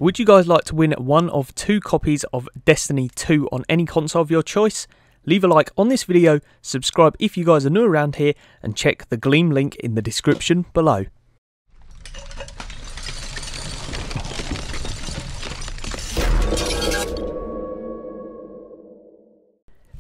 Would you guys like to win one of 2 copies of Destiny 2 on any console of your choice? Leave a like on this video, subscribe if you guys are new around here, and check the Gleam link in the description below.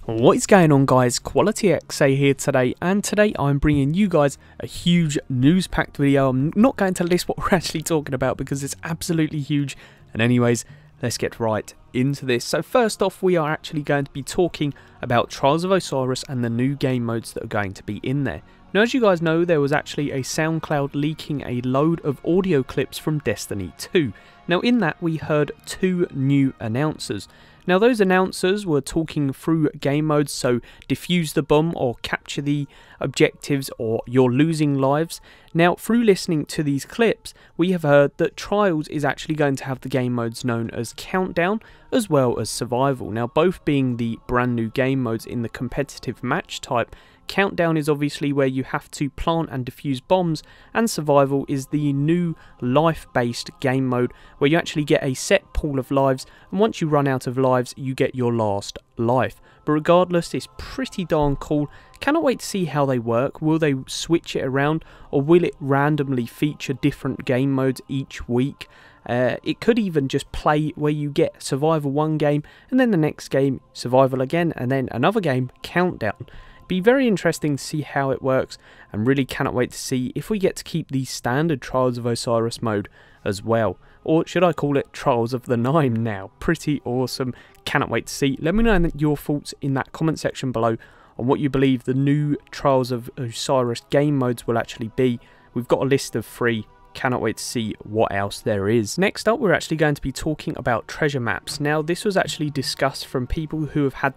What is going on, guys? Quality XA here today, and today I'm bringing you guys a huge news packed video. I'm not going to list what we're actually talking about because it's absolutely huge, and anyways, let's get right into this. So first off, we are actually going to be talking about Trials of Osiris and the new game modes that are going to be in there. Now, as you guys know, there was actually a SoundCloud leaking a load of audio clips from Destiny 2. Now in that we heard 2 new announcers. Now those announcers were talking through game modes, so defuse the bomb or capture the objectives or you're losing lives. Now through listening to these clips, we have heard that Trials is actually going to have the game modes known as Countdown as well as Survival. Now both being the brand new game modes in the competitive match type. Countdown is obviously where you have to plant and defuse bombs, and Survival is the new life-based game mode where you actually get a set pool of lives, and once you run out of lives you get your last life. But regardless, it's pretty darn cool. Cannot wait to see how they work. Will they switch it around, or will it randomly feature different game modes each week? It could even just play where you get Survival one game and then the next game Survival again and then another game Countdown. Be very interesting to see how it works, and really cannot wait to see if we get to keep the standard Trials of Osiris mode as well, or should I call it Trials of the 9 now. Pretty awesome, cannot wait to see. Let me know your thoughts in that comment section below on what you believe the new Trials of Osiris game modes will actually be. We've got a list of 3. Cannot wait to see what else there is. Next up, we're actually going to be talking about treasure maps. Now this was actually discussed from people who have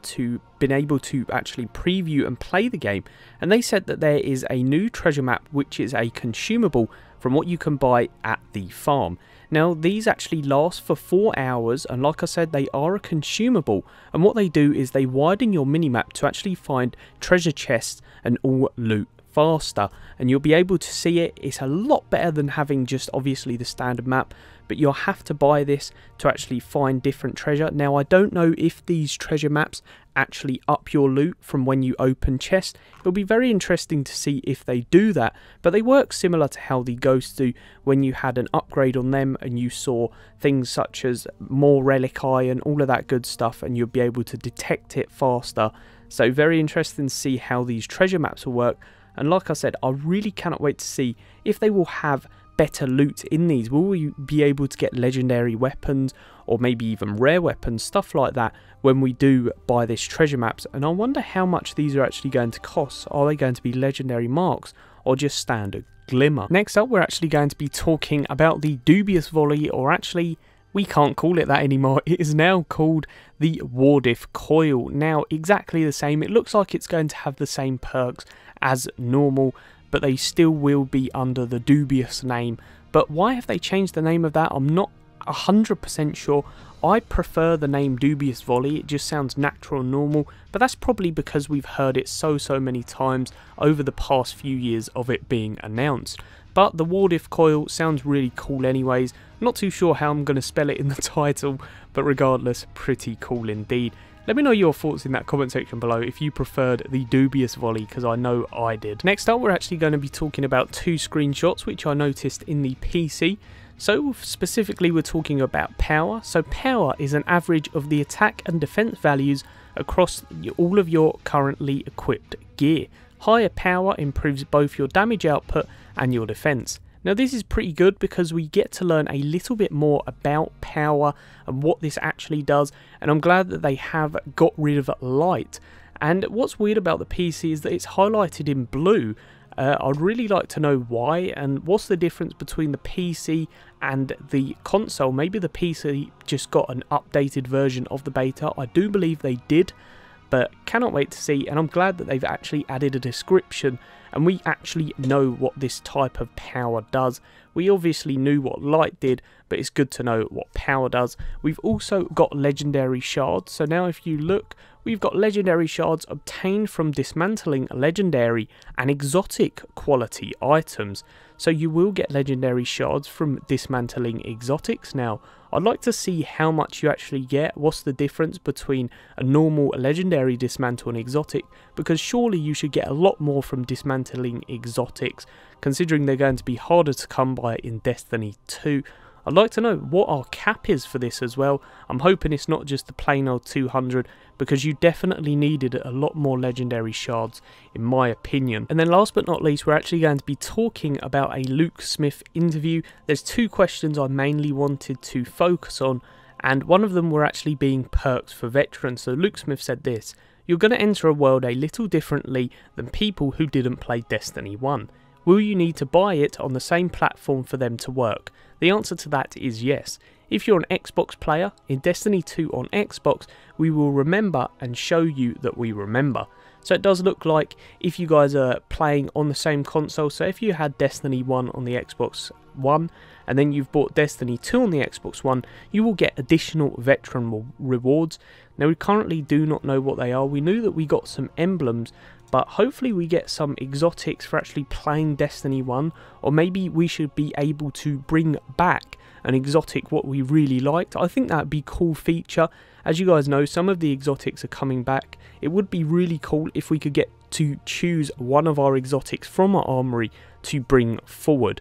been able to actually preview and play the game, and they said that there is a new treasure map which is a consumable from what you can buy at the farm. Now these actually last for 4 hours, and like I said, they are a consumable, and what they do is they widen your minimap to actually find treasure chests and all loot faster, and you'll be able to see it. It's a lot better than having just obviously the standard map, but you'll have to buy this to actually find different treasure. Now I don't know if these treasure maps actually up your loot from when you open chests. It'll be very interesting to see if they do that, but they work similar to how the ghosts do when you had an upgrade on them and you saw things such as more relic eye and all of that good stuff, and you'll be able to detect it faster. So very interesting to see how these treasure maps will work. And like I said, I really cannot wait to see if they will have better loot in these. Will we be able to get legendary weapons or maybe even rare weapons, stuff like that, when we do buy this treasure maps? And I wonder how much these are actually going to cost. Are they going to be legendary marks or just standard glimmer? Next up, we're actually going to be talking about the dubious volley, or actually we can't call it that anymore. It is now called the Wardiff Coil. Now exactly the same. It looks like it's going to have the same perks as normal, but they still will be under the dubious name. But why have they changed the name of that? I'm not 100% sure. I prefer the name Dubious Volley. It just sounds natural and normal, but that's probably because we've heard it so many times over the past few years of it being announced. But the Wardiff Coil sounds really cool anyways. Not too sure how I'm going to spell it in the title, but regardless, pretty cool indeed. Let me know your thoughts in that comment section below if you preferred the dubious volley, because I know I did. Next up, we're actually going to be talking about 2 screenshots which I noticed in the PC. So specifically, we're talking about power. So power is an average of the attack and defense values across all of your currently equipped gear. Higher power improves both your damage output and your defense. Now this is pretty good because we get to learn a little bit more about power and what this actually does, and I'm glad that they have got rid of light. And what's weird about the PC is that it's highlighted in blue. I'd really like to know why, and what's the difference between the PC and the console. Maybe the PC just got an updated version of the beta. I do believe they did, but cannot wait to see, and I'm glad that they've actually added a description and we actually know what this type of power does. We obviously knew what light did, but it's good to know what power does. We've also got legendary shards, so now if you look, we've got legendary shards obtained from dismantling legendary and exotic quality items. So you will get legendary shards from dismantling exotics. Now, I'd like to see how much you actually get, what's the difference between a normal legendary dismantle and exotic, because surely you should get a lot more from dismantling exotics, considering they're going to be harder to come by in Destiny 2. I'd like to know what our cap is for this as well. I'm hoping it's not just the plain old 200, because you definitely needed a lot more legendary shards in my opinion. And then last but not least, we're actually going to be talking about a Luke Smith interview. There's two questions I mainly wanted to focus on, and one of them were actually being perks for veterans. So Luke Smith said this: "You're going to enter a world a little differently than people who didn't play Destiny 1. Will you need to buy it on the same platform for them to work? The answer to that is yes. If you're an Xbox player, in Destiny 2 on Xbox, we will remember and show you that we remember." So it does look like if you guys are playing on the same console, so if you had Destiny 1 on the Xbox One, and then you've bought Destiny 2 on the Xbox One, you will get additional veteran rewards. Now, we currently do not know what they are. We knew that we got some emblems, but hopefully we get some exotics for actually playing Destiny 1, or maybe we should be able to bring back an exotic what we really liked. I think that would be a cool feature. As you guys know, some of the exotics are coming back. It would be really cool if we could get to choose one of our exotics from our armory to bring forward.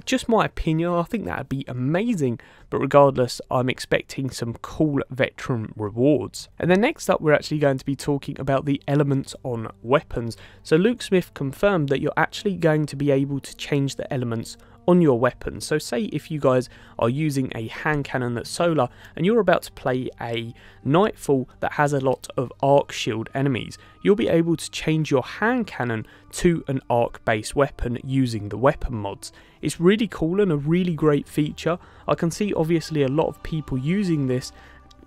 Just my opinion, I think that would be amazing, but regardless, I'm expecting some cool veteran rewards. And then next up, we're actually going to be talking about the elements on weapons. So Luke Smith confirmed that you're actually going to be able to change the elements on your weapons. So say if you guys are using a hand cannon that's solar and you're about to play a Nightfall that has a lot of arc shield enemies, you'll be able to change your hand cannon to an arc based weapon using the weapon mods. It's really cool and a really great feature. I can see obviously a lot of people using this,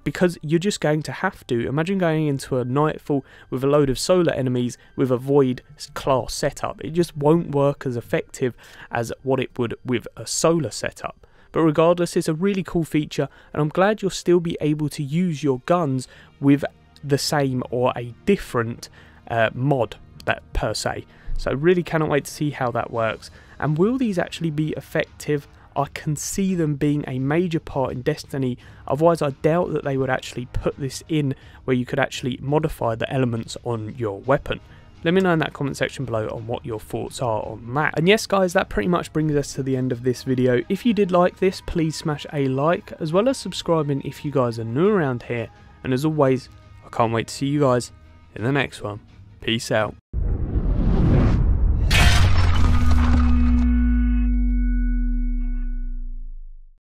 because you're just going to have to. Imagine going into a Nightfall with a load of solar enemies with a Void class setup. It just won't work as effective as what it would with a solar setup. But regardless, it's a really cool feature, and I'm glad you'll still be able to use your guns with the same or a different mod that per se. So really cannot wait to see how that works. And will these actually be effective? I can see them being a major part in Destiny, otherwise I doubt that they would actually put this in where you could actually modify the elements on your weapon. Let me know in that comment section below on what your thoughts are on that. And yes guys, that pretty much brings us to the end of this video. If you did like this, please smash a like, as well as subscribing if you guys are new around here. And as always, I can't wait to see you guys in the next one. Peace out.